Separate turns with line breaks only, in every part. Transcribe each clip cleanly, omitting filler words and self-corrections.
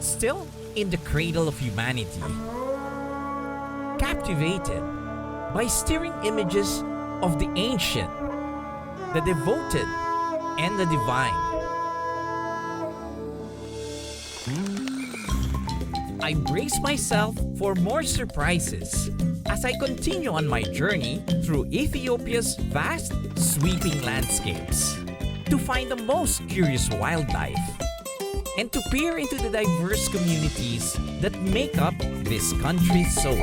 Still in the cradle of humanity, captivated by stirring images of the ancient, the devoted, and the divine, I brace myself for more surprises as I continue on my journey through Ethiopia's vast, sweeping landscapes to find the most curious wildlife and to peer into the diverse communities that make up this country's soul.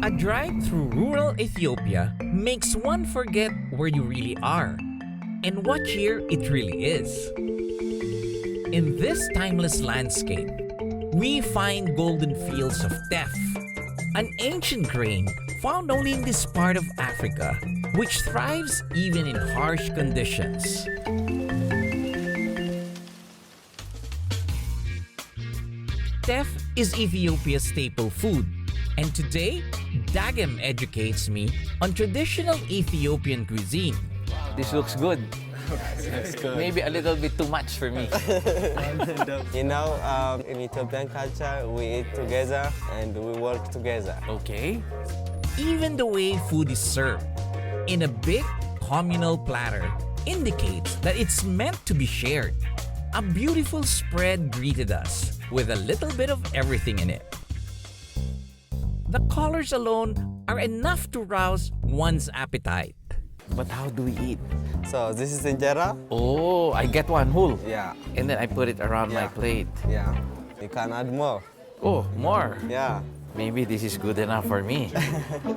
A drive through rural Ethiopia makes one forget where you really are and what year it really is. In this timeless landscape, we find golden fields of teff, an ancient grain found only in this part of Africa, which thrives even in harsh conditions. Teff is Ethiopia's staple food, and today, Dagem educates me on traditional Ethiopian cuisine.
This looks good.
Looks good.
Maybe a little bit too much for me.
In Ethiopian culture, we eat together and we work together.
Okay.
Even the way food is served in a big communal platter indicates that it's meant to be shared. A beautiful spread greeted us with a little bit of everything in it. The colors alone are enough to rouse one's appetite.
But how do we eat?
So this is injera.
Oh, I get one whole.
Yeah,
And then I put it around my
Yeah.
plate.
yeah. You can add more.
Oh, more.
Yeah,
Maybe this is good enough for me.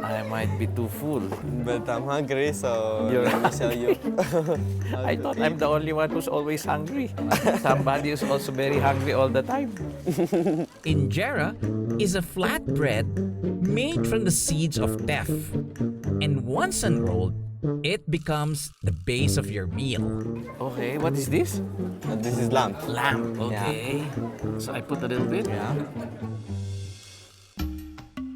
I might be too full.
but I'm hungry, so
You're-
let me show you.
I thought I'm the only one who's always hungry. Somebody is also very hungry all the time.
Injera is a flat bread made from the seeds of teff, and once unrolled, it becomes the base of your meal.
Okay, what is this?
This is lamb.
Lamb. Okay. So I put a little bit.
Yeah.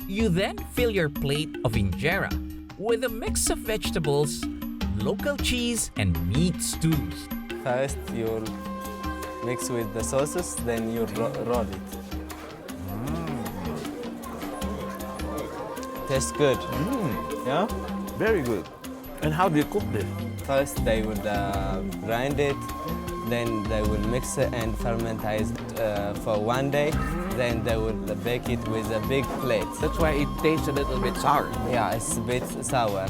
You then fill your plate of injera with a mix of vegetables, local cheese, and meat stews.
First, you'll mix with the sauces, then you roll it. Tastes good. Yeah.
Very good. And how do you cook this?
First, they would grind it, then they will mix it and fermentize it for 1 day. Then they will bake it with a big plate.
That's why it tastes a little bit sour.
Yeah, it's a bit sour.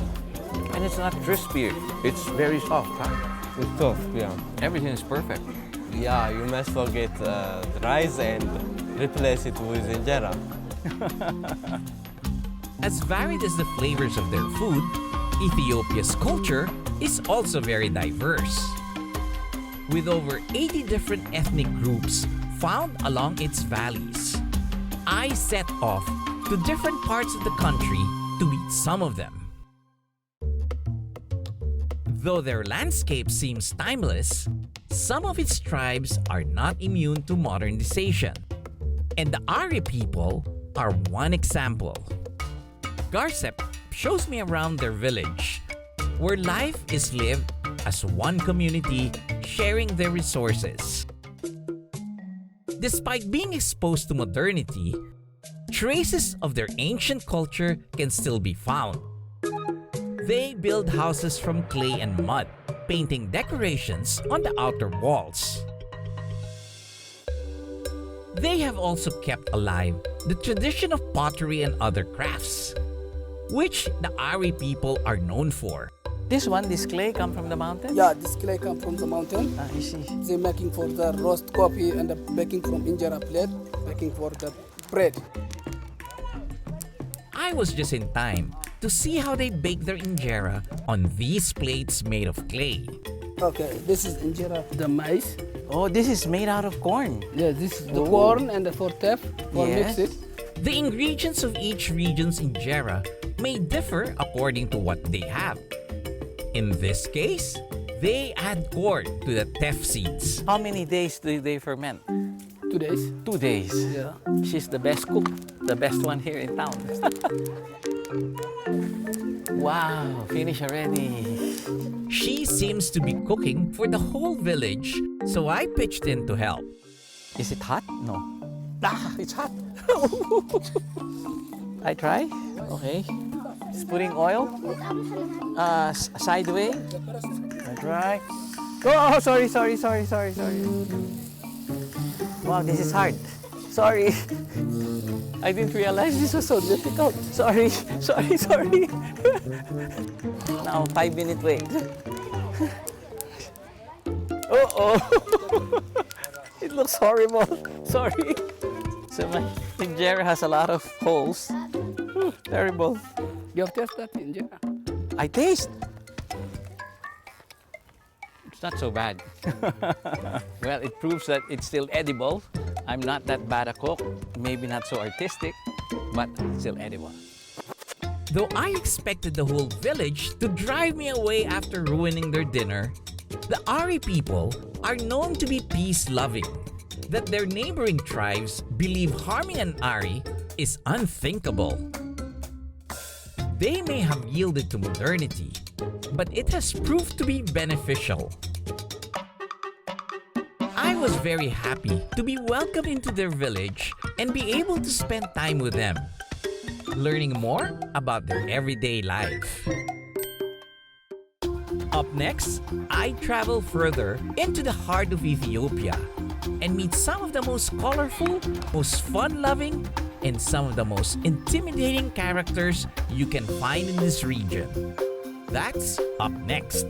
And it's not crispy. It's very soft. Huh?
It's tough, yeah.
Everything is perfect.
Yeah, you must forget the rice and replace it with injera.
As varied as the flavors of their food, Ethiopia's culture is also very diverse. With over 80 different ethnic groups found along its valleys, I set off to different parts of the country to meet some of them. Though their landscape seems timeless, some of its tribes are not immune to modernization. And the Ari people are one example. Garsep shows me around their village, where life is lived as one community sharing their resources. Despite being exposed to modernity, traces of their ancient culture can still be found. They build houses from clay and mud, painting decorations on the outer walls. They have also kept alive the tradition of pottery and other crafts, which the Ari people are known for.
This one, this clay come from the mountain?
Yeah, this clay come from the mountain.
I see.
They making for the roast coffee and the baking from injera plate, making for the bread.
I was just in time to see how they bake their injera on these plates made of clay.
Okay, this is injera, the maize.
Oh, this is made out of corn.
Yeah, this is the
Oh.
corn and for teff, for
Yes.
mix it.
The ingredients of each region's injera may differ according to what they have. In this case, they add corn to the teff seeds.
How many days do they ferment?
2 days.
2 days.
Yeah.
She's the best cook, the best one here in town. Wow, finish already.
She seems to be cooking for the whole village, so I pitched in to help.
Is it hot? No. Ah, it's hot. I try. Okay. It's putting oil. Sideways. I try. Oh, sorry. Wow, this is hard. Sorry. I didn't realize this was so difficult. Sorry. Now, 5-minute wait. Oh. It looks horrible. Sorry. So my injera has a lot of holes. Terrible.
You have taste that injera.
I taste. It's not so bad. Well, it proves that it's still edible. I'm not that bad a cook. Maybe not so artistic, but still edible.
Though I expected the whole village to drive me away after ruining their dinner, the Ari people are known to be peace-loving. That their neighboring tribes believe harming an Ari is unthinkable. They may have yielded to modernity, but it has proved to be beneficial. I was very happy to be welcomed into their village and be able to spend time with them, learning more about their everyday life. Up next, I travel further into the heart of Ethiopia and meet some of the most colorful, most fun-loving, and some of the most intimidating characters you can find in this region. That's up next.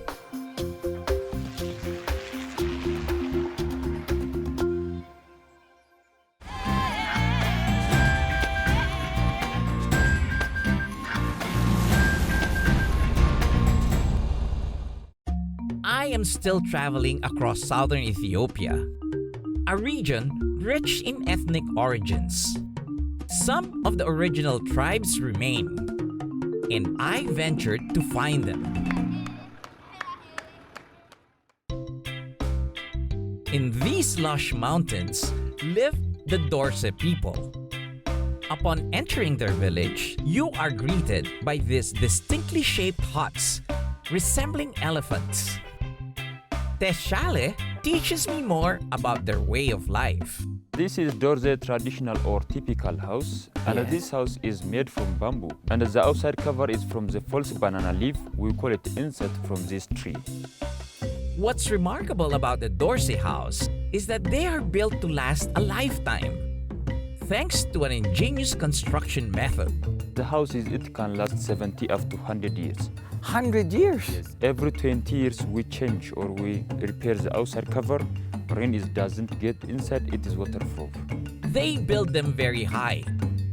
I am still traveling across southern Ethiopia, a region rich in ethnic origins. Some of the original tribes remain, and I ventured to find them. In these lush mountains live the Dorse people. Upon entering their village, you are greeted by these distinctly shaped huts resembling elephants. Teshale teaches me more about their way of life.
This is Dorze traditional or typical house, and
Yes.
this house is made from bamboo, and the outside cover is from the false banana leaf. We call it insect from this tree.
What's remarkable about the Dorsey house is that they are built to last a lifetime, thanks to an ingenious construction method.
The it can last 70 up to 100 years.
100 years.
Every 20 years we change or we repair the outside cover. Rain doesn't get inside, it is waterproof.
They build them very high,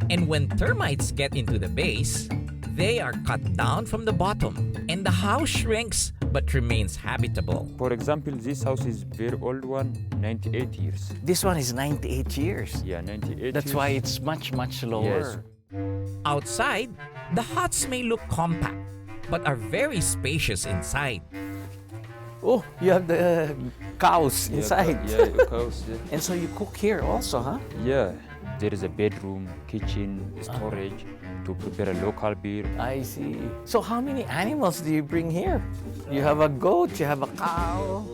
and when termites get into the base, they are cut down from the bottom, and the house shrinks but remains habitable.
For example, this house is very old one, 98 years.
This one is 98 years.
Yeah, 98
That's
years.
why it's much lower.
Outside, the huts may look compact, but are very spacious inside.
Oh, you have the cows
Yeah,
inside.
Yeah, cows, yeah.
And so you cook here also, huh?
Yeah, there is a bedroom, kitchen, storage to prepare a local beer.
I see. So how many animals do you bring here? You have a goat, you have a cow.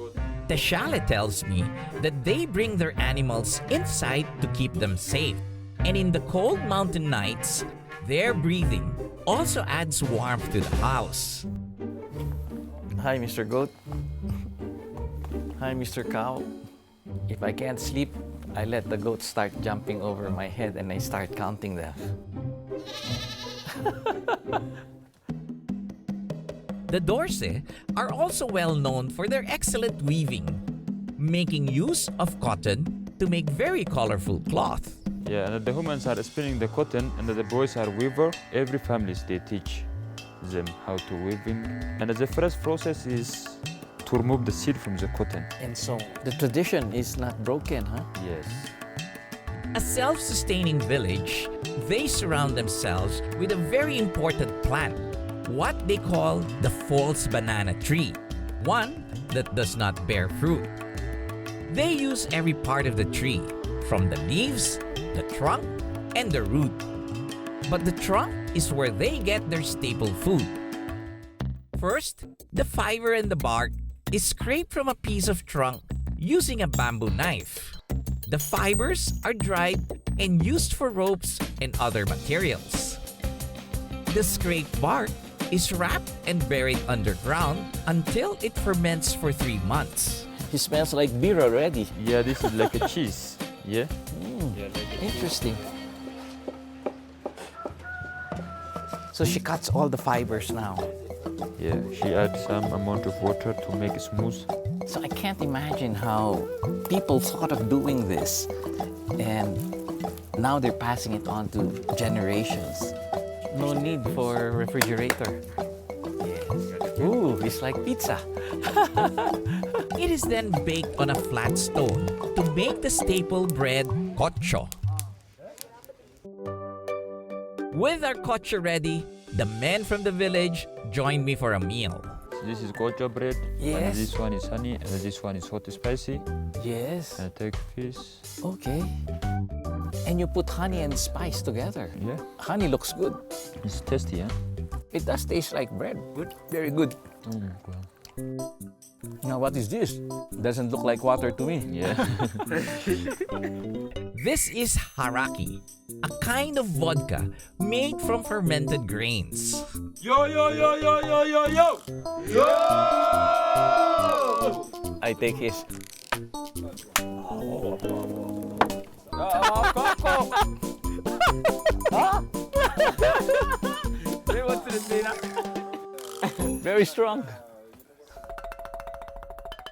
Teshale tells me that they bring their animals inside to keep them safe. And in the cold mountain nights, their breathing also adds warmth to the house.
Hi, Mr. Goat. Hi, Mr. Cow. If I can't sleep, I let the goat start jumping over my head and I start counting them.
The Dorse are also well known for their excellent weaving, making use of cotton to make very colorful cloth.
Yeah, and the humans are spinning the cotton and the boys are weaver. Every families they teach them how to weaving. And the first process is to remove the seed from the cotton.
And so the tradition is not broken, huh?
Yes.
A self-sustaining village, they surround themselves with a very important plant, what they call the false banana tree, one that does not bear fruit. They use every part of the tree, from the leaves, the trunk, and the root. But the trunk is where they get their staple food. First, the fiber and the bark is scraped from a piece of trunk using a bamboo knife. The fibers are dried and used for ropes and other materials. The scraped bark is wrapped and buried underground until it ferments for 3 months.
It smells like beer already.
Yeah, this is like a cheese. Yeah.
Interesting. So she cuts all the fibers now.
Yeah, she adds some amount of water to make it smooth.
So I can't imagine how people thought of doing this, and now they're passing it on to generations. No need for refrigerator. Yes. Ooh, it's like pizza.
It is then baked on a flat stone to make the staple bread kocho. With our kocho ready, the men from the village joined me for a meal.
This is goja bread.
Yes.
And this one is honey, and this one is hot spicy.
Yes.
And I take fish.
Okay. And you put honey and spice together.
Yeah.
Honey looks good.
It's tasty, yeah?
It does taste like bread. Good. Very good. Now what is this? Doesn't look like water to me.
Yeah.
This is haraki, a kind of vodka made from fermented grains.
Yo, yo, yo, yo, yo, yo, yo! Yo!
I take his. Very strong.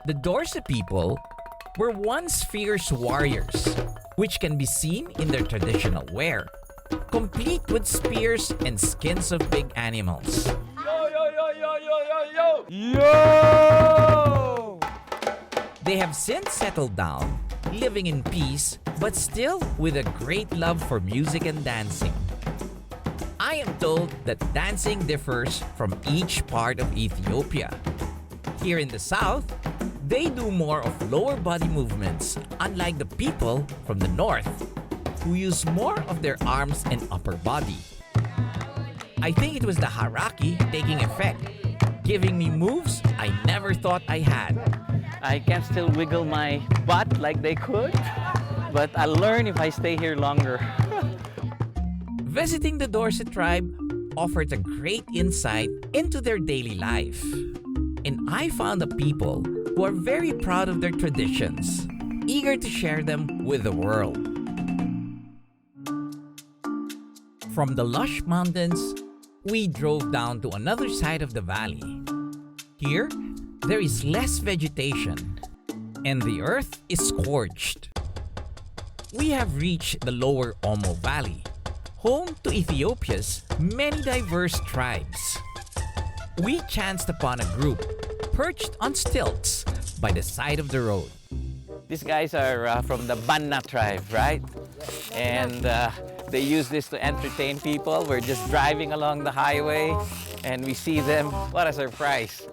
The Dorse people were once fierce warriors, which can be seen in their traditional wear, complete with spears and skins of big animals.
Yo, yo, yo, yo, yo, yo, yo!
Yo!
They have since settled down, living in peace, but still with a great love for music and dancing. I am told that dancing differs from each part of Ethiopia. Here in the south, they do more of lower body movements, unlike the people from the north, who use more of their arms and upper body. I think it was the haraki taking effect, giving me moves I never thought I had.
I can still wiggle my butt like they could, but I'll learn if I stay here longer.
Visiting the Dorset tribe offered a great insight into their daily life. And I found the people who are very proud of their traditions, eager to share them with the world. From the lush mountains, we drove down to another side of the valley. Here, there is less vegetation, and the earth is scorched. We have reached the lower Omo Valley, home to Ethiopia's many diverse tribes. We chanced upon a group perched on stilts by the side of the road.
These guys are from the Banna tribe, right? And they use this to entertain people. We're just driving along the highway and we see them. What a surprise.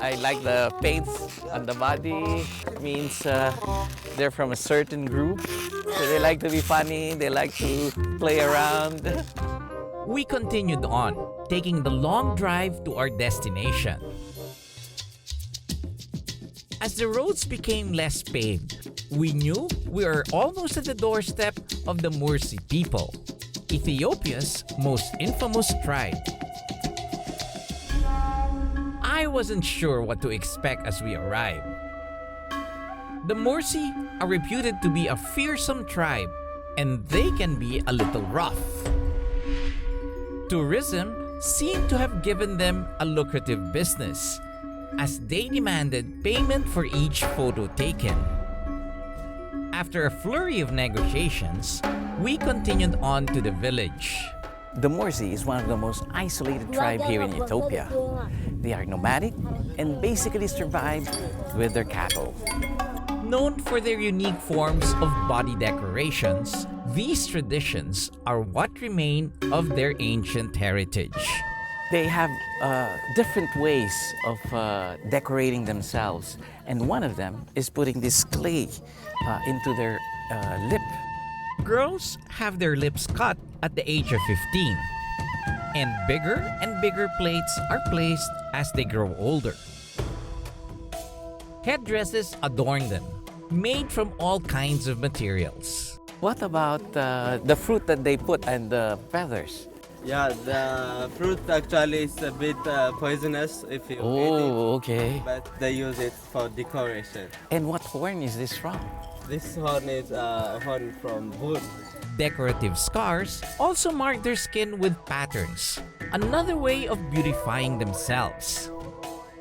I like the paints on the body. It means they're from a certain group. So they like to be funny, they like to play around.
We continued on, taking the long drive to our destination. As the roads became less paved, we knew we were almost at the doorstep of the Mursi people, Ethiopia's most infamous tribe. I wasn't sure what to expect as we arrived. The Mursi are reputed to be a fearsome tribe, and they can be a little rough. Tourism seemed to have given them a lucrative business, as they demanded payment for each photo taken. After a flurry of negotiations, we continued on to the village.
The Morsi is one of the most isolated tribes here in Ethiopia. They are nomadic and basically survive with their cattle.
Known for their unique forms of body decorations, these traditions are what remain of their ancient heritage.
They have different ways of decorating themselves, and one of them is putting this clay into their lip.
Girls have their lips cut at the age of 15, and bigger plates are placed as they grow older. Headdresses adorn them, made from all kinds of materials.
What about the fruit that they put and the feathers?
Yeah, the fruit actually is a bit poisonous if you eat
Oh, okay.
it, but they use it for decoration.
And what horn is this from?
This horn is a horn from wood.
Decorative scars also mark their skin with patterns, another way of beautifying themselves.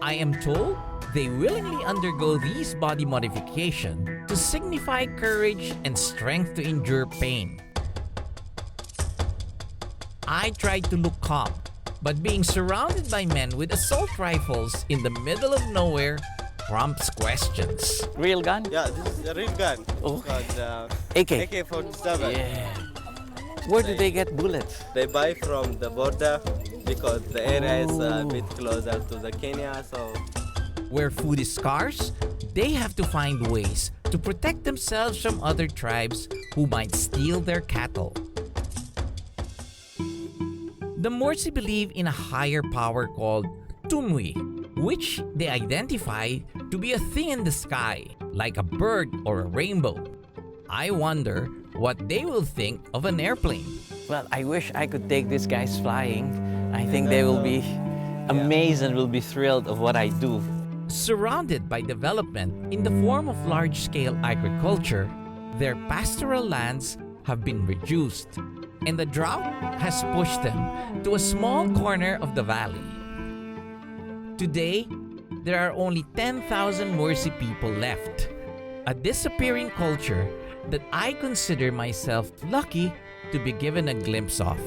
I am told they willingly undergo these body modifications to signify courage and strength to endure pain. I tried to look calm, but being surrounded by men with assault rifles in the middle of nowhere prompts questions.
Real gun?
Yeah, this is a real gun.
Oh.
It's called
AK?
AK-47.
Yeah. Where do they get bullets?
They buy from the border because the area is a bit closer to the Kenya, so
Where food is scarce, they have to find ways to protect themselves from other tribes who might steal their cattle. The Morsi believe in a higher power called Tumwi, which they identify to be a thing in the sky, like a bird or a rainbow. I wonder what they will think of an airplane.
Well, I wish I could take these guys flying. I think they will be amazed and will be thrilled of what I do.
Surrounded by development in the form of large-scale agriculture, their pastoral lands have been reduced, and the drought has pushed them to a small corner of the valley. Today, there are only 10,000 Morsi people left, a disappearing culture that I consider myself lucky to be given a glimpse of.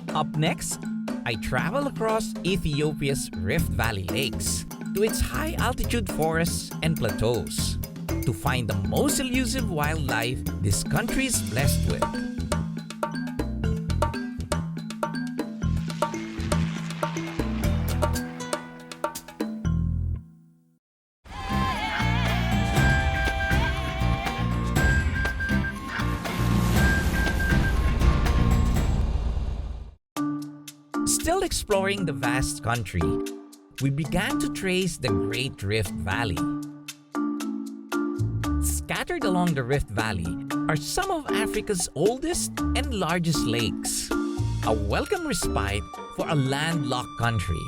Up next, I travel across Ethiopia's Rift Valley lakes to its high-altitude forests and plateaus to find the most elusive wildlife this country is blessed with. Still exploring the vast country, we began to trace the Great Rift Valley. Scattered along the Rift Valley are some of Africa's oldest and largest lakes, a welcome respite for a landlocked country.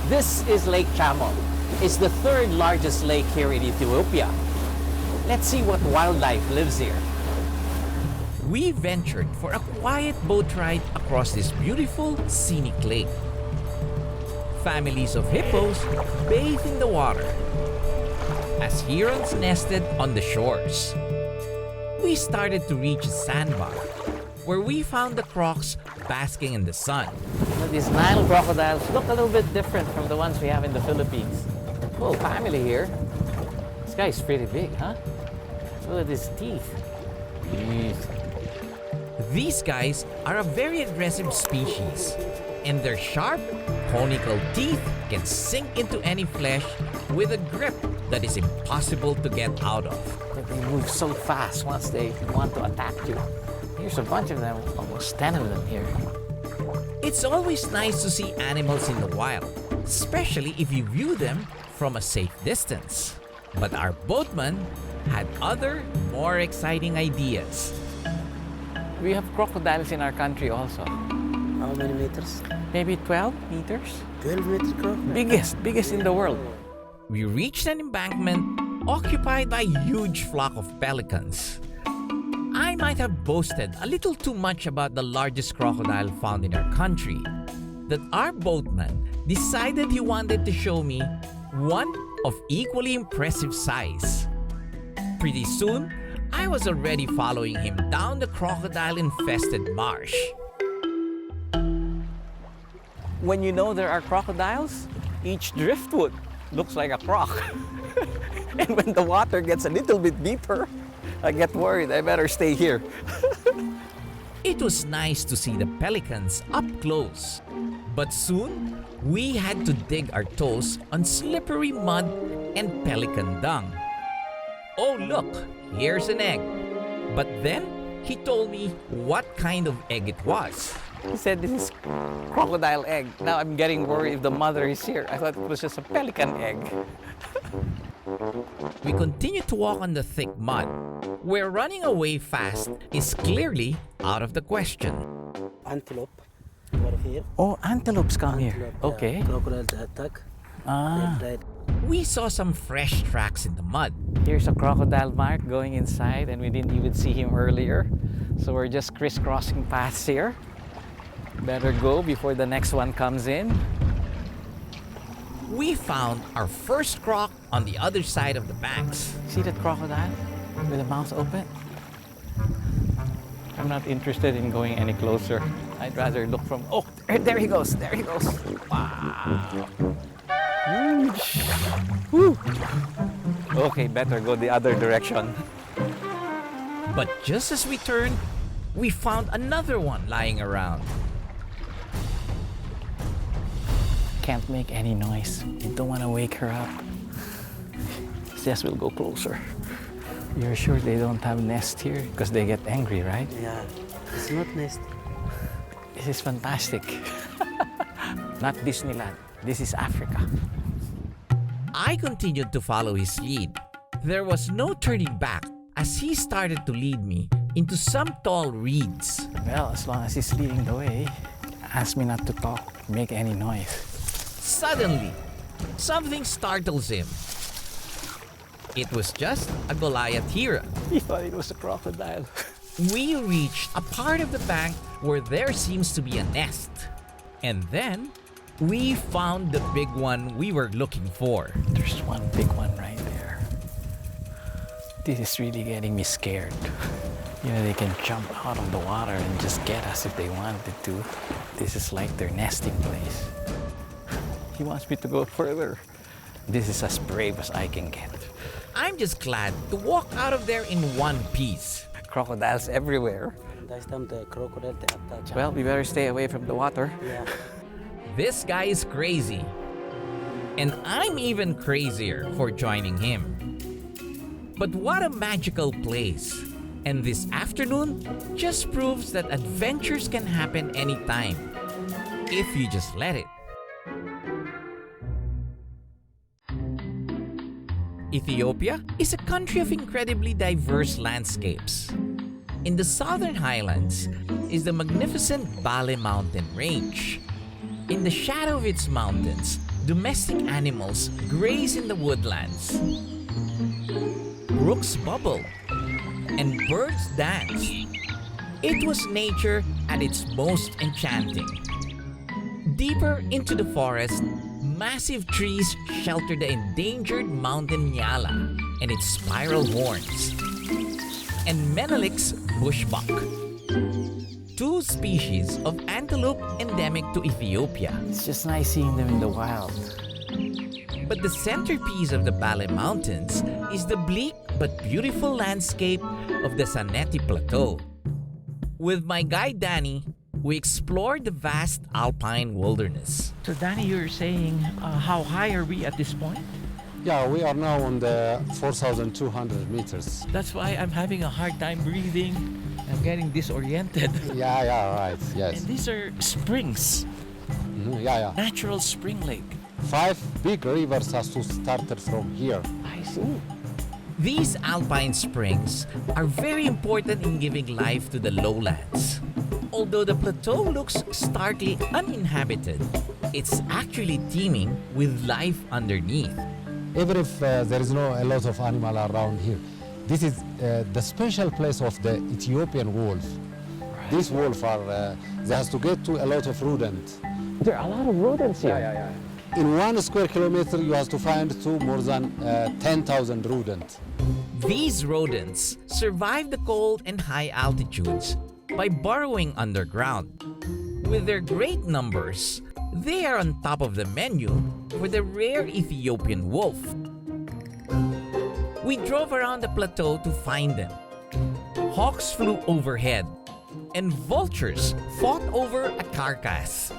This is Lake Chamo. It's the third largest lake here in Ethiopia. Let's see what wildlife lives here.
We ventured for a quiet boat ride across this beautiful, scenic lake. Families of hippos bathe in the water as herons nested on the shores. We started to reach a sandbar where we found the crocs basking in the sun.
Well, these Nile crocodiles look a little bit different from the ones we have in the Philippines. Whole family here. This guy's pretty big, huh? Look at his teeth. Jeez.
These guys are a very aggressive species, and their sharp, conical teeth can sink into any flesh with a grip that is impossible to get out of.
But they move so fast once they want to attack you. Here's a bunch of them, almost 10 of them here.
It's always nice to see animals in the wild, especially if you view them from a safe distance. But our boatman had other, more exciting ideas.
We have crocodiles in our country also.
How many meters?
Maybe 12 meters?
12 meters crocodile.
Biggest in the world.
We reached an embankment occupied by a huge flock of pelicans. I might have boasted a little too much about the largest crocodile found in our country, that our boatman decided he wanted to show me one of equally impressive size. Pretty soon, I was already following him down the crocodile-infested marsh.
When you know there are crocodiles, each driftwood looks like a croc. And when the water gets a little bit deeper, I get worried. I better stay here.
It was nice to see the pelicans up close, but soon we had to dig our toes on slippery mud and pelican dung. Oh look, here's an egg. But then he told me what kind of egg it was.
He said this is crocodile egg. Now I'm getting worried if the mother is here. I thought it was just a pelican egg.
We continue to walk on the thick mud, where running away fast is clearly out of the question.
Antelope over here.
Oh, antelopes come here.
Antelope,
Okay.
Crocodiles attack.
Ah,
Right.
We saw some fresh tracks in the mud.
here's a crocodile mark going inside, and we didn't even see him earlier. So we're just crisscrossing paths here. Better go before the next one comes in.
We found our first croc on the other side of the banks.
See that crocodile with the mouth open? I'm not interested in going any closer. I'd rather look from... Oh, there he goes. There he goes. Wow. Huge. Woo. Okay, better go the other direction.
But just as we turned, we found another one lying around.
Can't make any noise. You don't want to wake her up. Yes, we'll go closer. You're sure they don't have nest here? Because they get angry, right?
Yeah. It's not nest.
This is fantastic. Not Disneyland. This is Africa.
I continued to follow his lead. There was no turning back as he started to lead me into some tall reeds.
Well, as long as he's leading the way, ask me not to talk, make any noise.
Suddenly, something startles him. It was just a Goliath hero.
He thought it was a crocodile.
We reached a part of the bank where there seems to be a nest. And then, we found the big one we were looking for.
There's one big one right there. This is really getting me scared. You know, they can jump out of the water and just get us if they wanted to. This is like their nesting place. He wants me to go further. This is as brave as I can get.
I'm just glad to walk out of there in one piece.
Crocodiles everywhere.
That's time the crocodile they attack.
Well, we better stay away from the water.
Yeah.
This guy is crazy. And I'm even crazier for joining him. But what a magical place. And this afternoon just proves that adventures can happen anytime, if you just let it. Ethiopia is a country of incredibly diverse landscapes. In the southern highlands is the magnificent Bale mountain range. In the shadow of its mountains, domestic animals graze in the woodlands. Brooks bubble and birds dance. It was nature at its most enchanting. Deeper into the forest, massive trees shelter the endangered mountain nyala and its spiral horns, and Menelik's bushbuck, two species of antelope endemic to Ethiopia.
It's just nice seeing them in the wild.
But the centerpiece of the Bale Mountains is the bleak but beautiful landscape of the Saneti Plateau. With my guide Danny, we explored the vast alpine wilderness.
So Danny, you're saying how high are we at this point?
Yeah, we are now on the 4,200 meters.
That's why I'm having a hard time breathing. I'm getting disoriented.
Yeah, right, yes.
And these are springs,
Yeah.
natural spring lake.
5 big rivers has to start from here.
I see.
These alpine springs are very important in giving life to the lowlands. Although the plateau looks starkly uninhabited, it's actually teeming with life underneath.
Even if there is no a lot of animal around here, this is the special place of the Ethiopian wolf. These wolves are, they has to get to a lot of rodent.
There are a lot of rodents here.
In 1 square kilometer, you have to find more than 10,000 rodent.
These rodents survive the cold and high altitudes by burrowing underground. With their great numbers, they are on top of the menu for the rare Ethiopian wolf. We drove around the plateau to find them. Hawks flew overhead, and vultures fought over a carcass.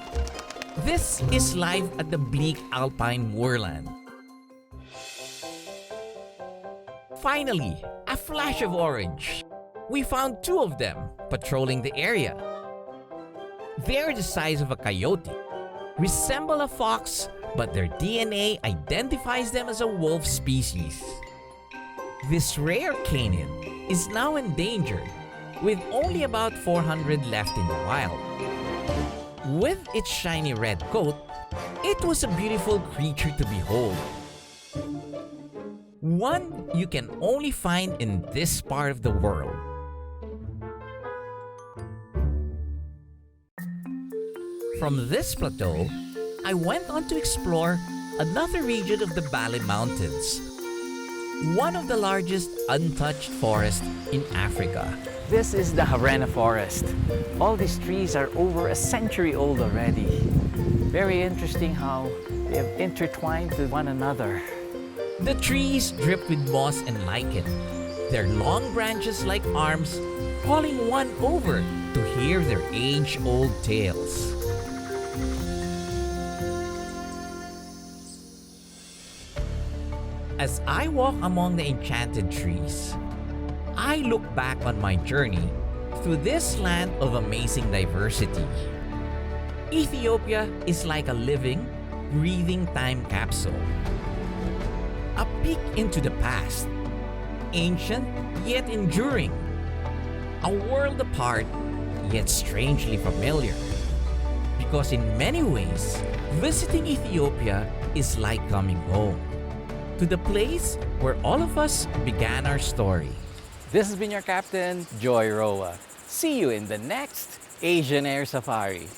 This is life at the bleak alpine moorland. Finally, a flash of orange. We found 2 of them patrolling the area. They're the size of a coyote, resemble a fox, but their DNA identifies them as a wolf species. This rare canine is now endangered, with only about 400 left in the wild. With its shiny red coat, it was a beautiful creature to behold. One you can only find in this part of the world. From this plateau, I went on to explore another region of the Bali Mountains, one of the largest untouched forests in Africa.
This is the Harena forest. All these trees are over a century old already. Very interesting how they have intertwined with one another.
The trees drip with moss and lichen, their long branches like arms calling one over to hear their age-old tales. As I walk among the enchanted trees, I look back on my journey through this land of amazing diversity. Ethiopia is like a living, breathing time capsule. A peek into the past, ancient yet enduring. A world apart yet strangely familiar. Because in many ways, visiting Ethiopia is like coming home, to the place where all of us began our story.
This has been your captain, Joy Roa. See you in the next Asian Air Safari.